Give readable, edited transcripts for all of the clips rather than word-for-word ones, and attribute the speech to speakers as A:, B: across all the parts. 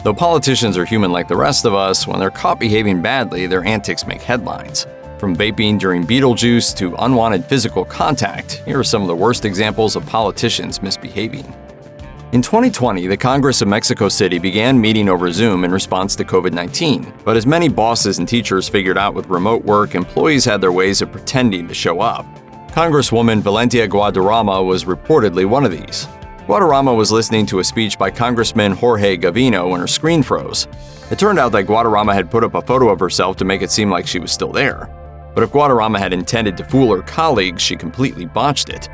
A: Though politicians are human like the rest of us, when they're caught behaving badly, their antics make headlines. From vaping during Beetlejuice to unwanted physical contact, here are some of the worst examples of politicians misbehaving. In 2020, the Congress of Mexico City began meeting over Zoom in response to COVID-19. But as many bosses and teachers figured out with remote work, employees had their ways of pretending to show up. Congresswoman Valentina Guadarrama was reportedly one of these. Guadarrama was listening to a speech by Congressman Jorge Gavino when her screen froze. It turned out that Guadarrama had put up a photo of herself to make it seem like she was still there. But if Guadarrama had intended to fool her colleagues, she completely botched it.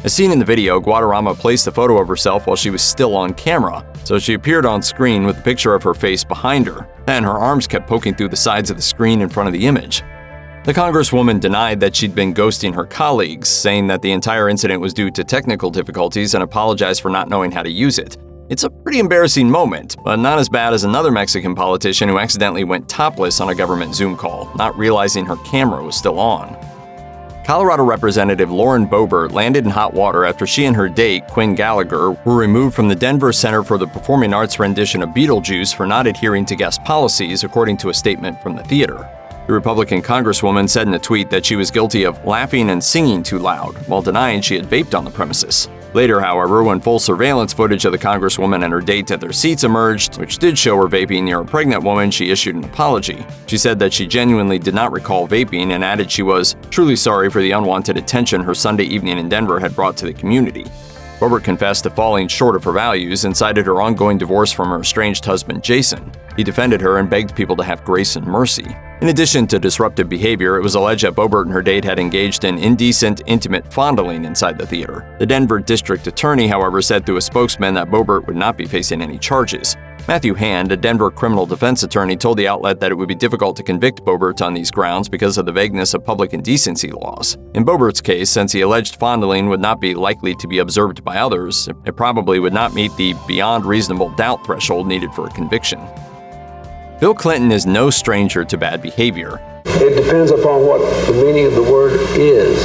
A: As seen in the video, Guadarrama placed a photo of herself while she was still on camera, so she appeared on screen with a picture of her face behind her, and her arms kept poking through the sides of the screen in front of the image. The Congresswoman denied that she'd been ghosting her colleagues, saying that the entire incident was due to technical difficulties and apologized for not knowing how to use it. It's a pretty embarrassing moment, but not as bad as another Mexican politician who accidentally went topless on a government Zoom call, not realizing her camera was still on. Colorado Representative Lauren Boebert landed in hot water after she and her date, Quinn Gallagher, were removed from the Denver Center for the Performing Arts rendition of Beetlejuice for not adhering to guest policies, according to a statement from the theater. The Republican Congresswoman said in a tweet that she was guilty of laughing and singing too loud, while denying she had vaped on the premises. Later, however, when full surveillance footage of the Congresswoman and her date at their seats emerged, which did show her vaping near a pregnant woman, she issued an apology. She said that she genuinely did not recall vaping and added she was truly sorry for the unwanted attention her Sunday evening in Denver had brought to the community. Boebert confessed to falling short of her values and cited her ongoing divorce from her estranged husband, Jason. He defended her and begged people to have grace and mercy. In addition to disruptive behavior, it was alleged that Boebert and her date had engaged in indecent, intimate fondling inside the theater. The Denver district attorney, however, said through a spokesman that Boebert would not be facing any charges. Matthew Hand, a Denver criminal defense attorney, told the outlet that it would be difficult to convict Boebert on these grounds because of the vagueness of public indecency laws. In Boebert's case, since the alleged fondling would not be likely to be observed by others, it probably would not meet the beyond reasonable doubt threshold needed for a conviction. Bill Clinton is no stranger to bad behavior.
B: It depends upon what the meaning of the word is.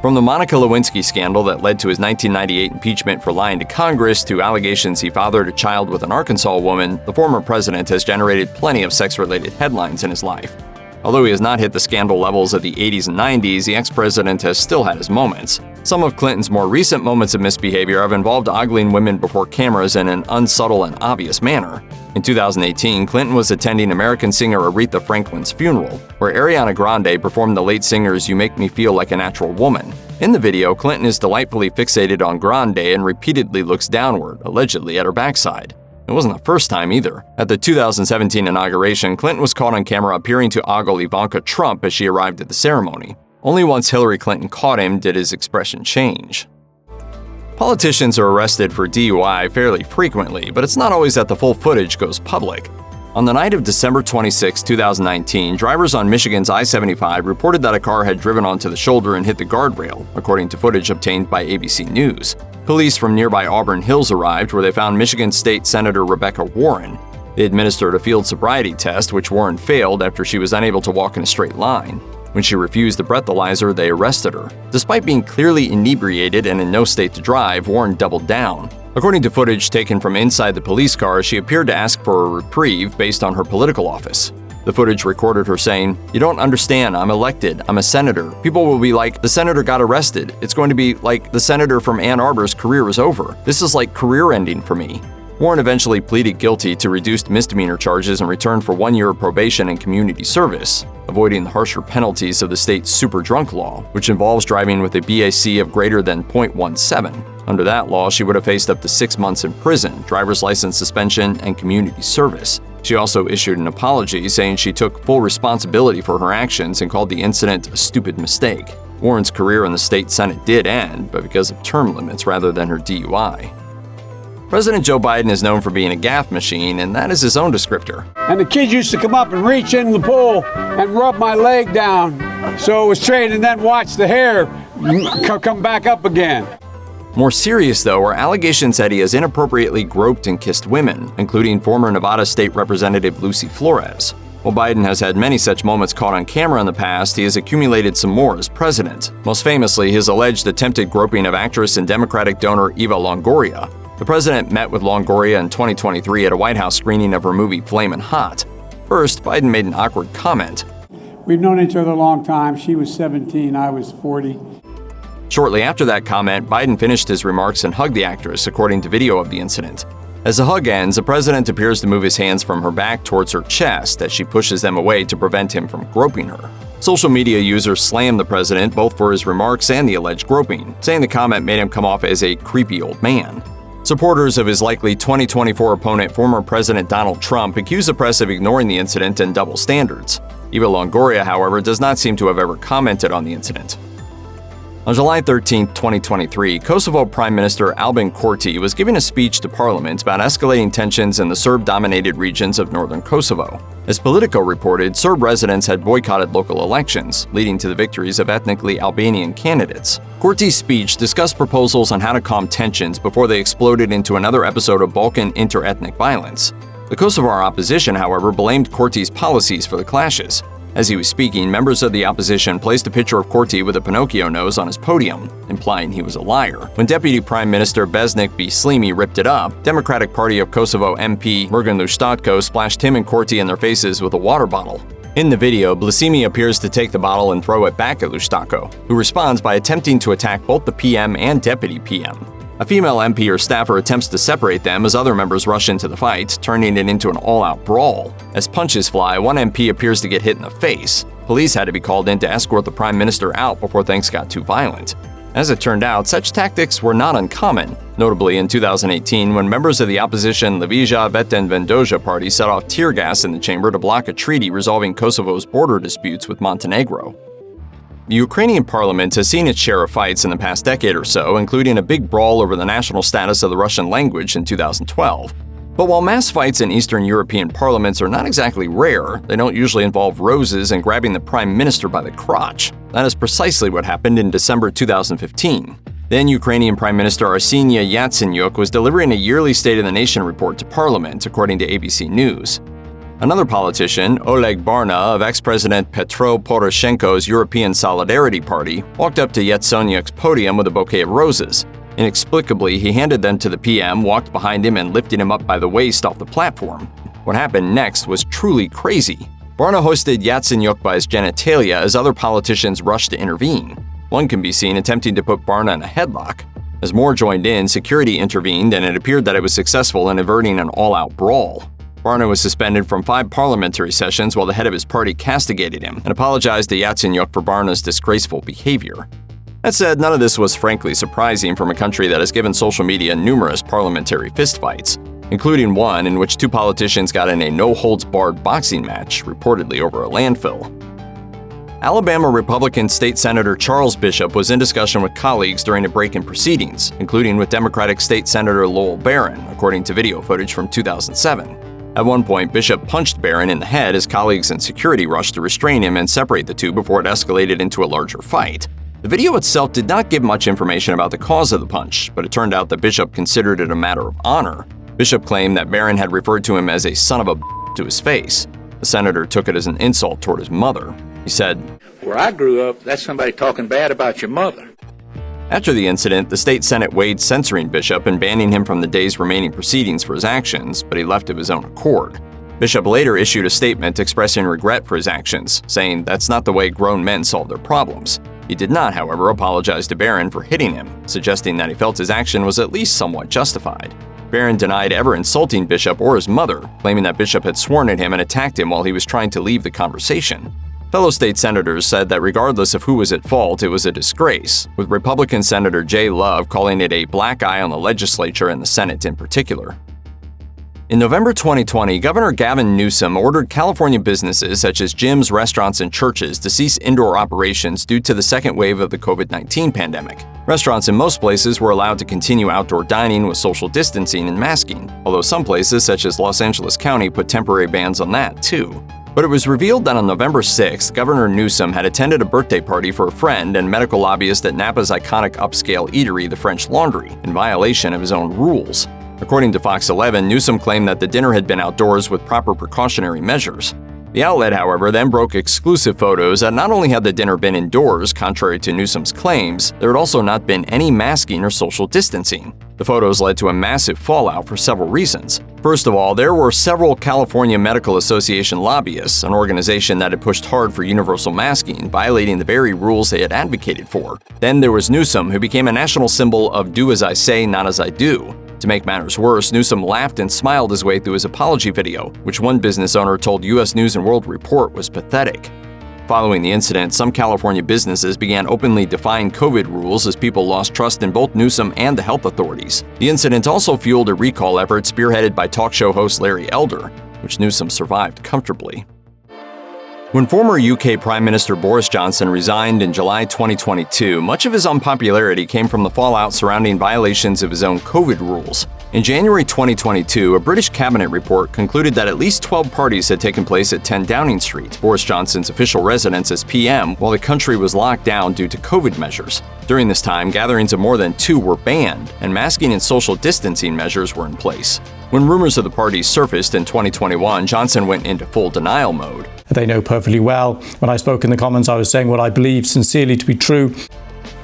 A: From the Monica Lewinsky scandal that led to his 1998 impeachment for lying to Congress to allegations he fathered a child with an Arkansas woman, the former president has generated plenty of sex-related headlines in his life. Although he has not hit the scandal levels of the 80s and 90s, the ex-president has still had his moments. Some of Clinton's more recent moments of misbehavior have involved ogling women before cameras in an unsubtle and obvious manner. In 2018, Clinton was attending American singer Aretha Franklin's funeral, where Ariana Grande performed the late singer's "You Make Me Feel Like a Natural Woman." In the video, Clinton is delightfully fixated on Grande and repeatedly looks downward, allegedly at her backside. It wasn't the first time either. At the 2017 inauguration, Clinton was caught on camera appearing to ogle Ivanka Trump as she arrived at the ceremony. Only once Hillary Clinton caught him did his expression change. Politicians are arrested for DUI fairly frequently, but it's not always that the full footage goes public. On the night of December 26, 2019, drivers on Michigan's I-75 reported that a car had driven onto the shoulder and hit the guardrail, according to footage obtained by ABC News. Police from nearby Auburn Hills arrived, where they found Michigan State Senator Rebekah Warren. They administered a field sobriety test, which Warren failed after she was unable to walk in a straight line. When she refused the breathalyzer, they arrested her. Despite being clearly inebriated and in no state to drive, Warren doubled down. According to footage taken from inside the police car, she appeared to ask for a reprieve based on her political office. The footage recorded her saying, "You don't understand, I'm elected, I'm a senator. People will be like, the senator got arrested. It's going to be like the senator from Ann Arbor's career is over. This is like career ending for me." Warren eventually pleaded guilty to reduced misdemeanor charges in return for 1 year of probation and community service, avoiding the harsher penalties of the state's super drunk law, which involves driving with a BAC of greater than .17. Under that law, she would have faced up to 6 months in prison, driver's license suspension, and community service. She also issued an apology, saying she took full responsibility for her actions and called the incident a stupid mistake. Warren's career in the state Senate did end, but because of term limits rather than her DUI. President Joe Biden is known for being a gaffe machine, and that is his own descriptor.
C: And the kids used to come up and reach in the pool and rub my leg down so it was straight, and then watch the hair come back up again.
A: More serious, though, are allegations that he has inappropriately groped and kissed women, including former Nevada State Representative Lucy Flores. While Biden has had many such moments caught on camera in the past, he has accumulated some more as president. Most famously, his alleged attempted groping of actress and Democratic donor Eva Longoria. The president met with Longoria in 2023 at a White House screening of her movie Flamin' Hot. First, Biden made an awkward comment.
C: We've known each other a long time. She was 17, I was 40.
A: Shortly after that comment, Biden finished his remarks and hugged the actress, according to video of the incident. As the hug ends, the president appears to move his hands from her back towards her chest as she pushes them away to prevent him from groping her. Social media users slammed the president both for his remarks and the alleged groping, saying the comment made him come off as a creepy old man. Supporters of his likely 2024 opponent, former President Donald Trump, accuse the press of ignoring the incident and double standards. Eva Longoria, however, does not seem to have ever commented on the incident. On July 13, 2023, Kosovo Prime Minister Albin Kurti was giving a speech to Parliament about escalating tensions in the Serb-dominated regions of northern Kosovo. As Politico reported, Serb residents had boycotted local elections, leading to the victories of ethnically Albanian candidates. Kurti's speech discussed proposals on how to calm tensions before they exploded into another episode of Balkan inter-ethnic violence. The Kosovar opposition, however, blamed Kurti's policies for the clashes. As he was speaking, members of the opposition placed a picture of Kurti with a Pinocchio nose on his podium, implying he was a liar. When Deputy Prime Minister Besnik Bislimi ripped it up, Democratic Party of Kosovo MP Mirgan Lustatko splashed him and Kurti in their faces with a water bottle. In the video, Blasimi appears to take the bottle and throw it back at Lustatko, who responds by attempting to attack both the PM and Deputy PM. A female MP or staffer attempts to separate them as other members rush into the fight, turning it into an all-out brawl. As punches fly, one MP appears to get hit in the face. Police had to be called in to escort the Prime Minister out before things got too violent. As it turned out, such tactics were not uncommon, notably in 2018 when members of the opposition Levija Veten Vendoja party set off tear gas in the chamber to block a treaty resolving Kosovo's border disputes with Montenegro. The Ukrainian parliament has seen its share of fights in the past decade or so, including a big brawl over the national status of the Russian language in 2012. But while mass fights in Eastern European parliaments are not exactly rare, they don't usually involve roses and grabbing the prime minister by the crotch. That is precisely what happened in December 2015. Then Ukrainian Prime Minister Arseniy Yatsenyuk was delivering a yearly State of the Nation report to parliament, according to ABC News. Another politician, Oleg Barna of ex-President Petro Poroshenko's European Solidarity Party, walked up to Yatsenyuk's podium with a bouquet of roses. Inexplicably, he handed them to the PM, walked behind him, and lifted him up by the waist off the platform. What happened next was truly crazy. Barna hoisted Yatsenyuk by his genitalia as other politicians rushed to intervene. One can be seen attempting to put Barna in a headlock. As more joined in, security intervened, and it appeared that it was successful in averting an all-out brawl. Barna was suspended from 5 parliamentary sessions while the head of his party castigated him and apologized to Yatsenyuk for Barna's disgraceful behavior. That said, none of this was frankly surprising from a country that has given social media numerous parliamentary fistfights, including one in which 2 politicians got in a no-holds-barred boxing match, reportedly over a landfill. Alabama Republican State Senator Charles Bishop was in discussion with colleagues during a break in proceedings, including with Democratic State Senator Lowell Barron, according to video footage from 2007. At one point, Bishop punched Barron in the head as colleagues and security rushed to restrain him and separate the two before it escalated into a larger fight. The video itself did not give much information about the cause of the punch, but it turned out that Bishop considered it a matter of honor. Bishop claimed that Barron had referred to him as a son of a to his face. The senator took it as an insult toward his mother. He said,
D: "Where I grew up, that's somebody talking bad about your mother."
A: After the incident, the state Senate weighed censoring Bishop and banning him from the day's remaining proceedings for his actions, but he left of his own accord. Bishop later issued a statement expressing regret for his actions, saying that's not the way grown men solve their problems. He did not, however, apologize to Barron for hitting him, suggesting that he felt his action was at least somewhat justified. Barron denied ever insulting Bishop or his mother, claiming that Bishop had sworn at him and attacked him while he was trying to leave the conversation. Fellow state senators said that regardless of who was at fault, it was a disgrace, with Republican Senator Jay Love calling it a black eye on the legislature and the Senate in particular. In November 2020, Governor Gavin Newsom ordered California businesses such as gyms, restaurants, and churches to cease indoor operations due to the second wave of the COVID-19 pandemic. Restaurants in most places were allowed to continue outdoor dining with social distancing and masking, although some places, such as Los Angeles County, put temporary bans on that too. But it was revealed that on November 6th, Governor Newsom had attended a birthday party for a friend and medical lobbyist at Napa's iconic upscale eatery, the French Laundry, in violation of his own rules. According to Fox 11, Newsom claimed that the dinner had been outdoors with proper precautionary measures. The outlet, however, then broke exclusive photos that not only had the dinner been indoors, contrary to Newsom's claims, there had also not been any masking or social distancing. The photos led to a massive fallout for several reasons. First of all, there were several California Medical Association lobbyists, an organization that had pushed hard for universal masking, violating the very rules they had advocated for. Then there was Newsom, who became a national symbol of do as I say, not as I do. To make matters worse, Newsom laughed and smiled his way through his apology video, which one business owner told U.S. News & World Report was pathetic. Following the incident, some California businesses began openly defying COVID rules as people lost trust in both Newsom and the health authorities. The incident also fueled a recall effort spearheaded by talk show host Larry Elder, which Newsom survived comfortably. When former UK Prime Minister Boris Johnson resigned in July 2022, much of his unpopularity came from the fallout surrounding violations of his own COVID rules. In January 2022, a British cabinet report concluded that at least 12 parties had taken place at 10 Downing Street, Boris Johnson's official residence as PM, while the country was locked down due to COVID measures. During this time, gatherings of more than 2 were banned, and masking and social distancing measures were in place. When rumors of the parties surfaced in 2021, Johnson went into full denial mode.
E: They know perfectly well. When I spoke in the Commons, I was saying what I believe sincerely to be true.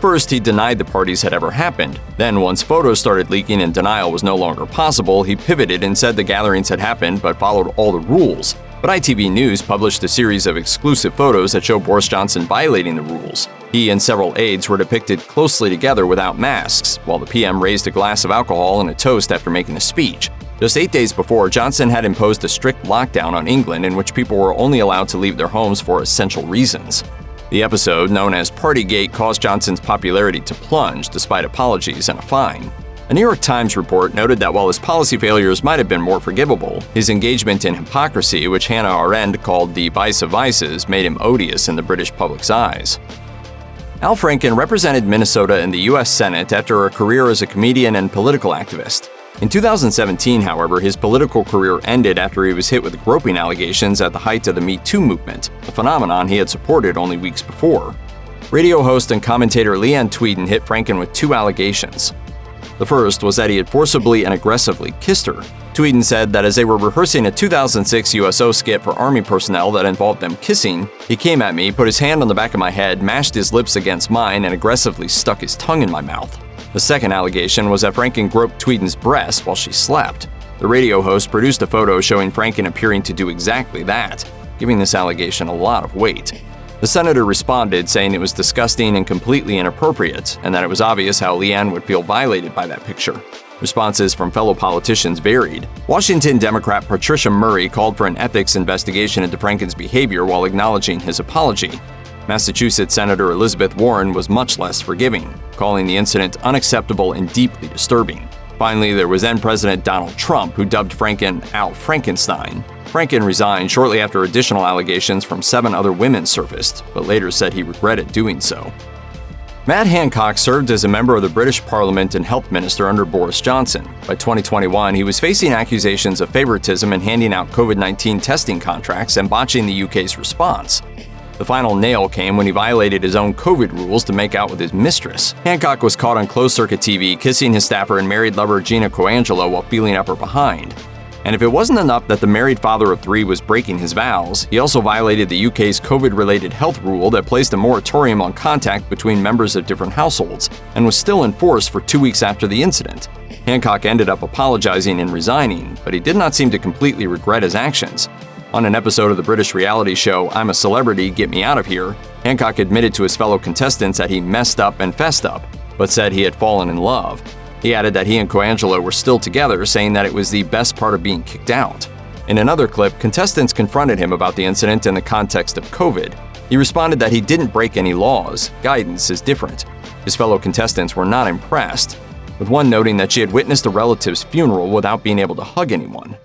A: First, he denied the parties had ever happened. Then, once photos started leaking and denial was no longer possible, he pivoted and said the gatherings had happened but followed all the rules. But ITV News published a series of exclusive photos that show Boris Johnson violating the rules. He and several aides were depicted closely together without masks, while the PM raised a glass of alcohol and a toast after making a speech. Just 8 days before, Johnson had imposed a strict lockdown on England in which people were only allowed to leave their homes for essential reasons. The episode, known as Partygate, caused Johnson's popularity to plunge despite apologies and a fine. A New York Times report noted that while his policy failures might have been more forgivable, his engagement in hypocrisy, which Hannah Arendt called the vice of vices, made him odious in the British public's eyes. Al Franken represented Minnesota in the U.S. Senate after a career as a comedian and political activist. In 2017, however, his political career ended after he was hit with groping allegations at the height of the Me Too movement, a phenomenon he had supported only weeks before. Radio host and commentator Leanne Tweeden hit Franken with 2 allegations. The first was that he had forcibly and aggressively kissed her. Tweeden said that as they were rehearsing a 2006 USO skit for Army personnel that involved them kissing, he came at me, put his hand on the back of my head, mashed his lips against mine, and aggressively stuck his tongue in my mouth. The second allegation was that Franken groped Tweeden's breast while she slept. The radio host produced a photo showing Franken appearing to do exactly that, giving this allegation a lot of weight. The senator responded, saying it was disgusting and completely inappropriate, and that it was obvious how Leanne would feel violated by that picture. Responses from fellow politicians varied. Washington Democrat Patricia Murray called for an ethics investigation into Franken's behavior while acknowledging his apology. Massachusetts Senator Elizabeth Warren was much less forgiving, calling the incident unacceptable and deeply disturbing. Finally, there was then-President Donald Trump, who dubbed Franken Al Frankenstein. Franken resigned shortly after additional allegations from 7 other women surfaced, but later said he regretted doing so. Matt Hancock served as a member of the British Parliament and Health Minister under Boris Johnson. By 2021, he was facing accusations of favoritism in handing out COVID-19 testing contracts and botching the UK's response. The final nail came when he violated his own COVID rules to make out with his mistress. Hancock was caught on closed-circuit TV kissing his staffer and married lover Gina Coangelo while feeling up her behind. And if it wasn't enough that the married father of 3 was breaking his vows, he also violated the UK's COVID-related health rule that placed a moratorium on contact between members of different households, and was still in force for 2 weeks after the incident. Hancock ended up apologizing and resigning, but he did not seem to completely regret his actions. On an episode of the British reality show I'm a Celebrity, Get Me Out of Here, Hancock admitted to his fellow contestants that he messed up and fessed up, but said he had fallen in love. He added that he and Coangelo were still together, saying that it was the best part of being kicked out. In another clip, contestants confronted him about the incident in the context of COVID. He responded that he didn't break any laws. Guidance is different. His fellow contestants were not impressed, with one noting that she had witnessed a relative's funeral without being able to hug anyone.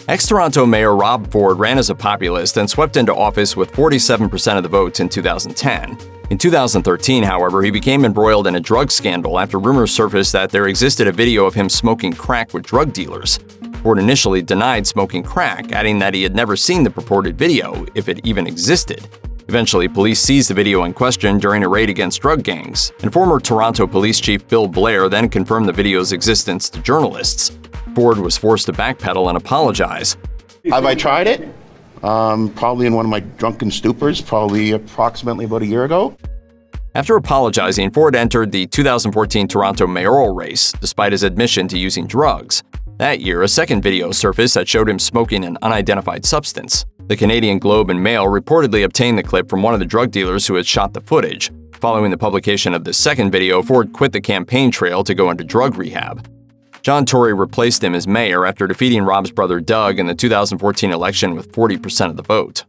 A: Ex-Toronto Mayor Rob Ford ran as a populist and swept into office with 47% of the votes in 2010. In 2013, however, he became embroiled in a drug scandal after rumors surfaced that there existed a video of him smoking crack with drug dealers. Ford initially denied smoking crack, adding that he had never seen the purported video, if it even existed. Eventually, police seized the video in question during a raid against drug gangs, and former Toronto Police Chief Bill Blair then confirmed the video's existence to journalists. Ford was forced to backpedal and apologize.
F: Have I tried it? Probably in one of my drunken stupors, probably approximately about a year ago.
A: After apologizing, Ford entered the 2014 Toronto mayoral race, despite his admission to using drugs. That year, a second video surfaced that showed him smoking an unidentified substance. The Canadian Globe and Mail reportedly obtained the clip from one of the drug dealers who had shot the footage. Following the publication of this second video, Ford quit the campaign trail to go into drug rehab. John Tory replaced him as mayor after defeating Rob's brother Doug in the 2014 election with 40% of the vote.